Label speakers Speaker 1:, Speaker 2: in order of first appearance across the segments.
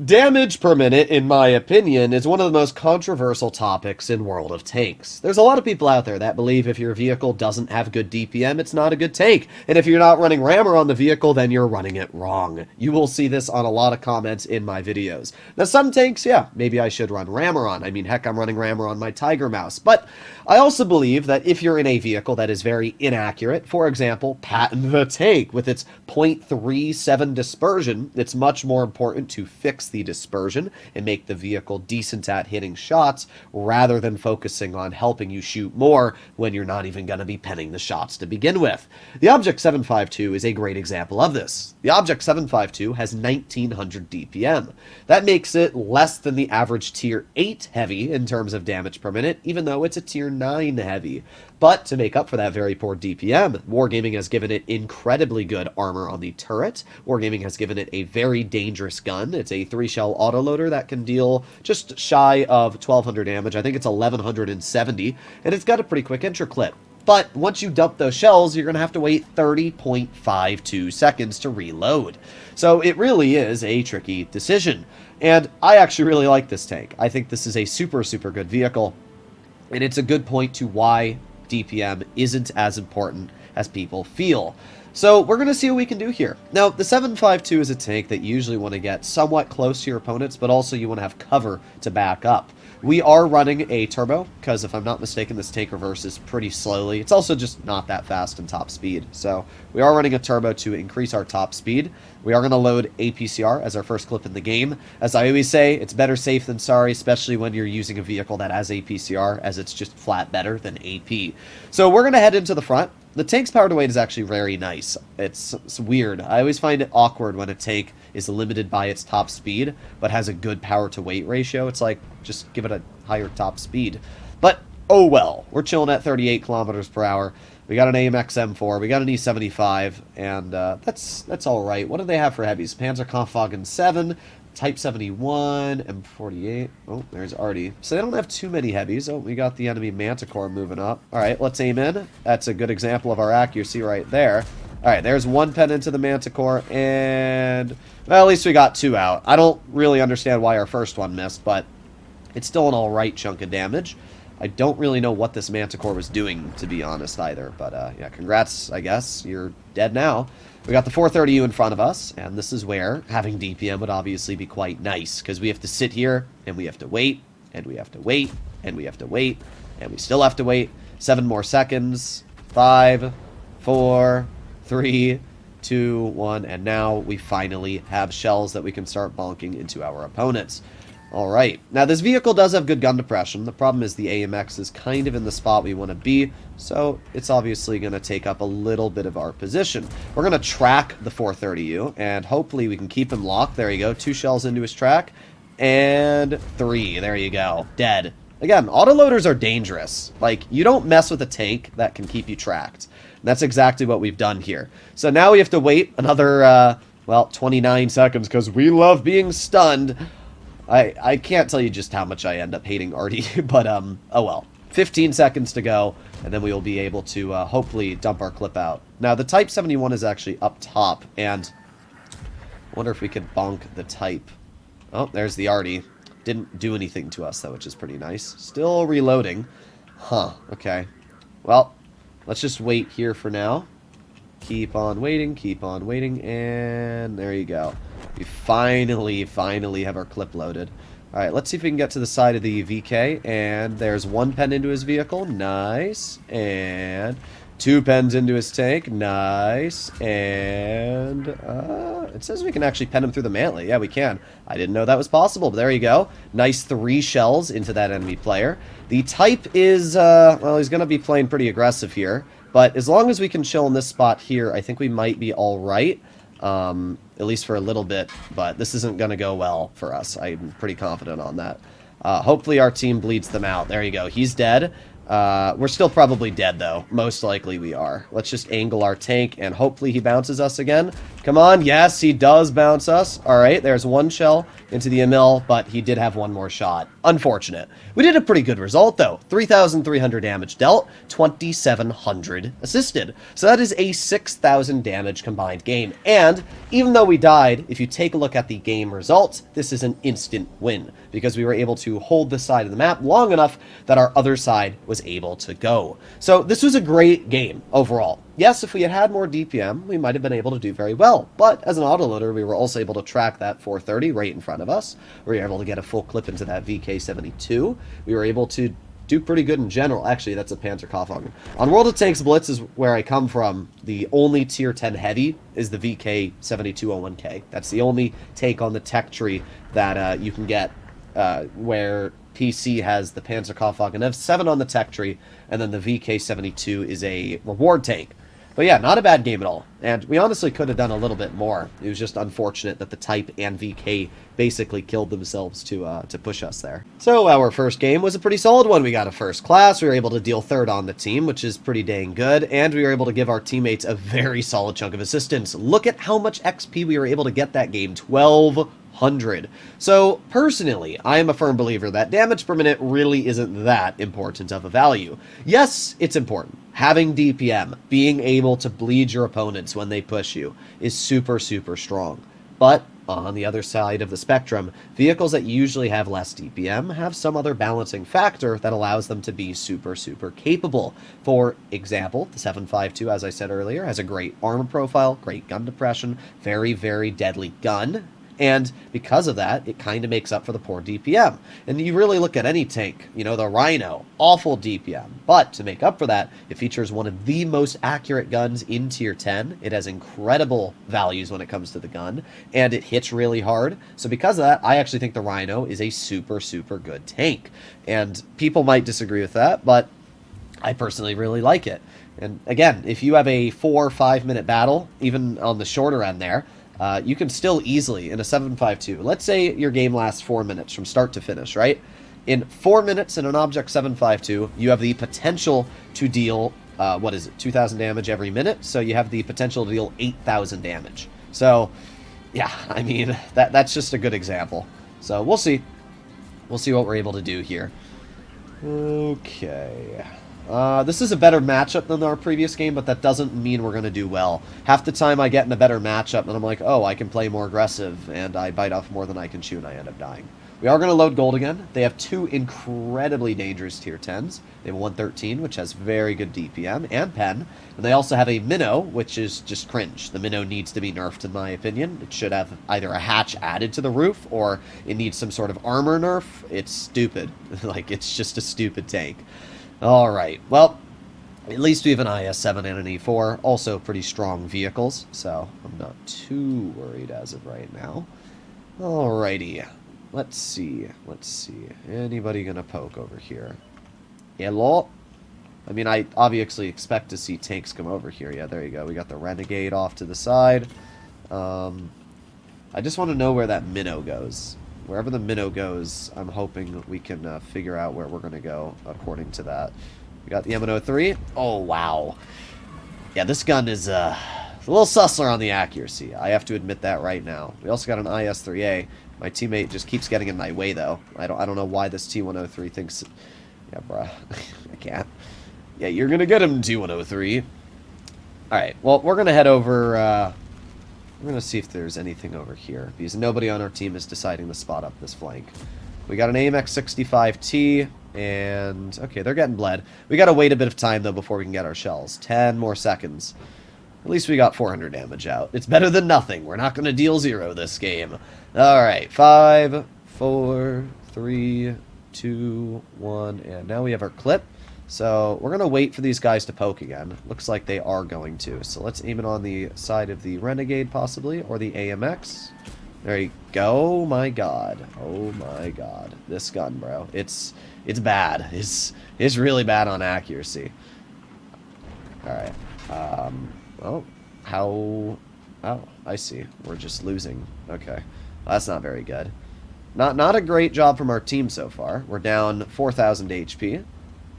Speaker 1: Damage per minute, in my opinion, is one of the most controversial topics in World of Tanks. There's a lot of people out there that believe if your vehicle doesn't have good DPM, it's not a good tank. And if you're not running rammer on the vehicle, then you're running it wrong. You will see this on a lot of comments in my videos. Now, some tanks, yeah, maybe I should run rammer on. I mean, heck, I'm running rammer on my Tiger Mouse. But I also believe that if you're in a vehicle that is very inaccurate, for example, Patton the tank with its 0.37 dispersion, it's much more important to fix the dispersion and make the vehicle decent at hitting shots rather than focusing on helping you shoot more when you're not even going to be penning the shots to begin with. The Object 752 is a great example of this. The Object 752 has 1900 DPM. That makes it less than the average tier 8 heavy in terms of damage per minute, even though it's a tier 9 heavy. But to make up for that very poor DPM, Wargaming has given it incredibly good armor on the turret. Wargaming has given it a very dangerous gun. It's a 3-shell autoloader that can deal just shy of 1200 damage. I think it's 1170, and it's got a pretty quick entry clip. But once you dump those shells, you're going to have to wait 30.52 seconds to reload. So it really is a tricky decision. And I actually really like this tank. I think this is a super good vehicle. And it's a good point to why DPM isn't as important as people feel. So we're going to see what we can do here. Now, the 752 is a tank that you usually want to get somewhat close to your opponents, but also you want to have cover to back up. We are running a turbo, because if I'm not mistaken, this tank reverses pretty slowly. It's also just not that fast in top speed. So we are running a turbo to increase our top speed. We are going to load APCR as our first clip in the game. As I always say, it's better safe than sorry, especially when you're using a vehicle that has APCR, as it's just flat better than AP. So we're going to head into the front. The tank's power to weight is actually very nice. It's weird. I always find it awkward when a tank is limited by its top speed, but has a good power to weight ratio. It's like, just give it a higher top speed. But, oh well. We're chilling at 38 kilometers per hour. We got an AMX M4, we got an E75, and that's alright. What do they have for heavies? Panzerkampfwagen 7, Type 71, M48. Oh, there's Artie. So they don't have too many heavies. Oh, we got the enemy Manticore moving up. Alright, let's aim in. That's a good example of our accuracy right there. Alright, there's one pen into the Manticore, and, well, at least we got 2 out. I don't really understand why our first one missed, but it's still an alright chunk of damage. I don't really know what this Manticore was doing, to be honest, either. But, yeah, congrats, I guess. You're dead now. We got the 430U in front of us, and this is where having DPM would obviously be quite nice, because we have to sit here, and we have to wait, and we have to wait, and we have to wait, and we still have to wait. 7 more seconds. 5, 4, 3, 2, 1, and now we finally have shells that we can start bonking into our opponents. Alright, now this vehicle does have good gun depression. The problem is the AMX is kind of in the spot we want to be, so it's obviously going to take up a little bit of our position. We're going to track the 430U, and hopefully we can keep him locked. There you go, 2 shells into his track, and 3. There you go, dead. Again, autoloaders are dangerous. Like, you don't mess with a tank that can keep you tracked. And that's exactly what we've done here. So now we have to wait another, well, 29 seconds, because we love being stunned. I can't tell you just how much I end up hating Artie, but, oh well. 15 seconds to go, and then we will be able to, hopefully dump our clip out. Now, the Type 71 is actually up top, and I wonder if we could bonk the Type. Oh, there's the Artie. Didn't do anything to us, though, which is pretty nice. Still reloading. Huh, okay. Well, let's just wait here for now. Keep on waiting, and there you go. We finally have our clip loaded. Alright, let's see if we can get to the side of the VK, and there's 1 pen into his vehicle, nice, and 2 pens into his tank, nice, and it says we can actually pen him through the mantle. Yeah, we can. I didn't know that was possible, but there you go. Nice 3 shells into that enemy player. The Type is, well, he's going to be playing pretty aggressive here. But as long as we can chill in this spot here, I think we might be all right, at least for a little bit. But this isn't going to go well for us. I'm pretty confident on that. Hopefully our team bleeds them out. There you go. He's dead. We're still probably dead, though. Most likely we are. Let's just angle our tank, and hopefully he bounces us again. Come on. Yes, he does bounce us. All right, there's one shell into the Emil, but he did have one more shot. Unfortunate. We did a pretty good result, though. 3,300 damage dealt, 2,700 assisted. So that is a 6,000 damage combined game. And even though we died, if you take a look at the game results, this is an instant win because we were able to hold this side of the map long enough that our other side was able to go. So this was a great game overall. Yes, if we had had more DPM, we might have been able to do very well. But as an autoloader, we were also able to track that 430 right in front of us. We were able to get a full clip into that VK72. We were able to do pretty good in general. Actually, that's a Panzerkampfwagen. On World of Tanks Blitz is where I come from. The only tier 10 heavy is the VK7201K. That's the only take on the tech tree that you can get where PC has the Panzerkampfwagen F7 on the tech tree, and then the VK72 is a reward tank. But yeah, not a bad game at all. And we honestly could have done a little bit more. It was just unfortunate that the Type and VK basically killed themselves to push us there. So our first game was a pretty solid one. We got a first class. We were able to deal third on the team, which is pretty dang good. And we were able to give our teammates a very solid chunk of assistance. Look at how much XP we were able to get that game. 1,200. So personally, I am a firm believer that damage per minute really isn't that important of a value. Yes, it's important. Having DPM, being able to bleed your opponents when they push you, is super, super strong. But on the other side of the spectrum, vehicles that usually have less DPM have some other balancing factor that allows them to be super, super capable. For example, the 7.52, as I said earlier, has a great armor profile, great gun depression, very, very deadly gun. And because of that, it kind of makes up for the poor DPM. And you really look at any tank, you know, the Rhino, awful DPM. But to make up for that, it features one of the most accurate guns in Tier 10. It has incredible values when it comes to the gun, and it hits really hard. So because of that, I actually think the Rhino is a super, super good tank. And people might disagree with that, but I personally really like it. And again, if you have a 4 or 5 minute battle, even on the shorter end there, you can still easily, in a 7.52, let's say your game lasts 4 minutes from start to finish, right? In 4 minutes in an Object 7.52, you have the potential to deal, 2,000 damage every minute, so you have the potential to deal 8,000 damage. So, yeah, I mean, that's just a good example. So, we'll see. We'll see what we're able to do here. Okay. This is a better matchup than our previous game, but that doesn't mean we're going to do well. Half the time I get in a better matchup, and I'm like, oh, I can play more aggressive, and I bite off more than I can chew, and I end up dying. We are going to load gold again. They have two incredibly dangerous tier 10s. They have a 113, which has very good DPM and pen, and they also have a Minnow, which is just cringe. The Minnow needs to be nerfed, in my opinion. It should have either a hatch added to the roof, or it needs some sort of armor nerf. It's stupid. Like, it's just a stupid tank. Alright, well, at least we have an IS-7 and an E4, also pretty strong vehicles, so I'm not too worried as of right now. Alrighty, let's see, anybody gonna poke over here? Hello? I mean, I obviously expect to see tanks come over here. Yeah, there you go, we got the Renegade off to the side. I just want to know where that Minnow goes. Wherever the Minnow goes, I'm hoping we can figure out where we're going to go according to that. We got the M103. Oh, wow. Yeah, this gun is a little sussler on the accuracy. I have to admit that right now. We also got an IS-3A. My teammate just keeps getting in my way, though. I don't know why this T103 thinks... Yeah, bruh. I can't. Yeah, you're going to get him, T103. Alright, well, we're going to head over... We're going to see if there's anything over here, because nobody on our team is deciding to spot up this flank. We got an AMX 65T, and... Okay, they're getting bled. We got to wait a bit of time, though, before we can get our shells. 10 more seconds. At least we got 400 damage out. It's better than nothing. We're not going to deal 0 this game. Alright, 5, 4, 3, 2, 1, and now we have our clip. So we're going to wait for these guys to poke again. Looks like they are going to. So let's aim it on the side of the Renegade, possibly, or the AMX. There you go. Oh my god. Oh my god. This gun, bro. It's bad. It's really bad on accuracy. Alright. Oh, I see. We're just losing. Okay. Well, that's not very good. Not a great job from our team so far. We're down 4,000 HP.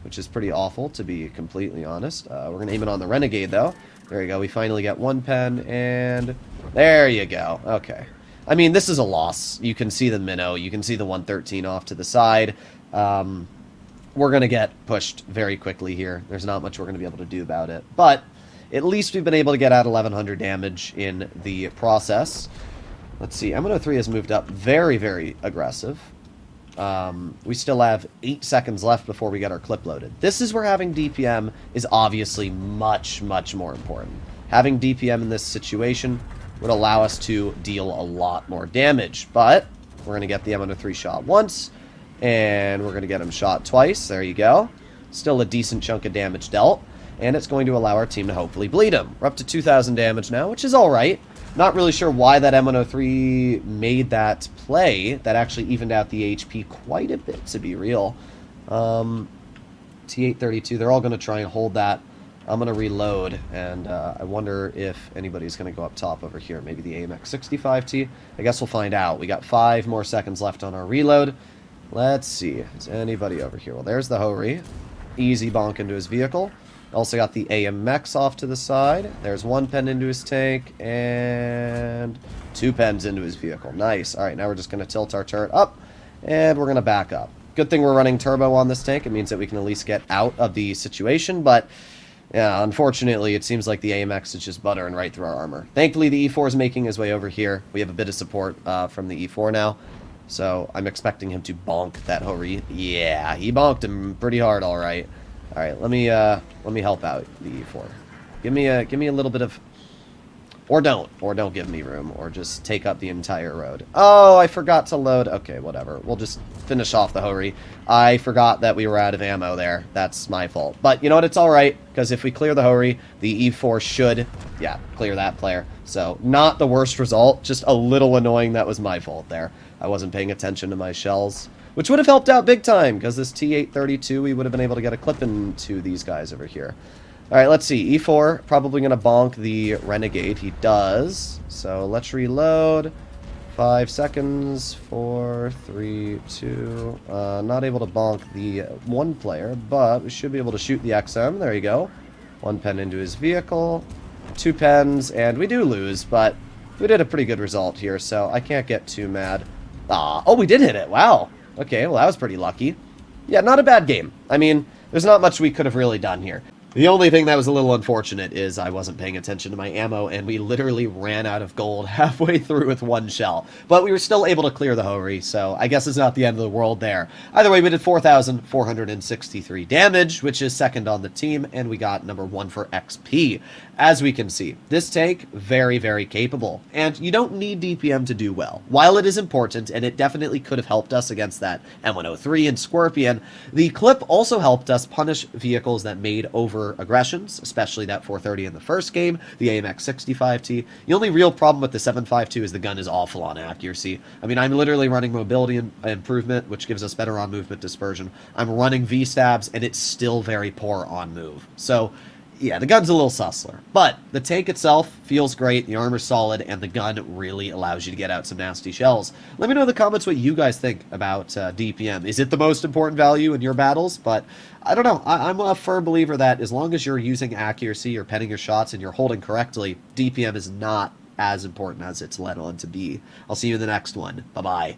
Speaker 1: Which is pretty awful, to be completely honest. We're going to aim it on the Renegade, though. There you go. We finally get one pen, and there you go. Okay. I mean, this is a loss. You can see the minnow. You can see the 113 off to the side. We're going to get pushed very quickly here. There's not much we're going to be able to do about it. But at least we've been able to get out 1100 damage in the process. Let's see. M103 has moved up very, very aggressive. We still have 8 seconds left before we get our clip loaded. This is where having DPM is obviously much, much more important. Having DPM in this situation would allow us to deal a lot more damage, but we're going to get the M103 shot once, and we're going to get him shot twice. There you go. Still a decent chunk of damage dealt, and it's going to allow our team to hopefully bleed him. We're up to 2,000 damage now, which is alright. Not really sure why that M103 made that play. That actually evened out the HP quite a bit, to be real. T832, they're all going to try and hold that. I'm going to reload, and I wonder if anybody's going to go up top over here. Maybe the AMX 65T. I guess we'll find out. We got 5 more seconds left on our reload. Let's see. Is anybody over here? Well, there's the Hori. Easy bonk into his vehicle. Also got the AMX off to the side. There's 1 pen into his tank, and 2 pens into his vehicle. Nice. All right, now we're just going to tilt our turret up, and we're going to back up. Good thing we're running turbo on this tank. It means that we can at least get out of the situation, but yeah, unfortunately, it seems like the AMX is just buttering right through our armor. Thankfully, the E4 is making his way over here. We have a bit of support from the E4 now, so I'm expecting him to bonk that Hori. Yeah, he bonked him pretty hard, all right. All right, let me help out the E4. Give me a little bit of, or don't give me room, or just take up the entire road. Oh, I forgot to load. Okay, whatever. We'll just finish off the Hori. I forgot that we were out of ammo there. That's my fault. But you know what? It's all right, because if we clear the Hori, the E4 should, yeah, clear that player. So not the worst result, just a little annoying. That was my fault there. I wasn't paying attention to my shells, which would have helped out big time, because this T832, we would have been able to get a clip into these guys over here. All right, let's see. E4, probably going to bonk the Renegade. He does. So let's reload. 5 seconds. 4, 3, 2. Not able to bonk the one player, but we should be able to shoot the XM. There you go. 1 pen into his vehicle. 2 pens, and we do lose, but we did a pretty good result here, so I can't get too mad. Oh, we did hit it. Wow. Okay, well, that was pretty lucky. Yeah, not a bad game. I mean, there's not much we could have really done here. The only thing that was a little unfortunate is I wasn't paying attention to my ammo, and we literally ran out of gold halfway through with 1 shell. But we were still able to clear the Hori, so I guess it's not the end of the world there. Either way, we did 4,463 damage, which is second on the team, and we got number 1 for XP. As we can see, this tank, very, very capable. And you don't need DPM to do well. While it is important, and it definitely could have helped us against that M103 and Scorpion, the clip also helped us punish vehicles that made over aggressions, especially that 430 in the first game, the AMX 65T. The only real problem with the 752 is the gun is awful on accuracy. I mean, I'm literally running mobility improvement, which gives us better on movement dispersion. I'm running V-stabs, and it's still very poor on move. So yeah, the gun's a little sussler, but the tank itself feels great, the armor's solid, and the gun really allows you to get out some nasty shells. Let me know in the comments what you guys think about DPM. Is it the most important value in your battles? But I don't know. I'm a firm believer that as long as you're using accuracy, you're penning your shots, and you're holding correctly, DPM is not as important as it's led on to be. I'll see you in the next one. Bye-bye.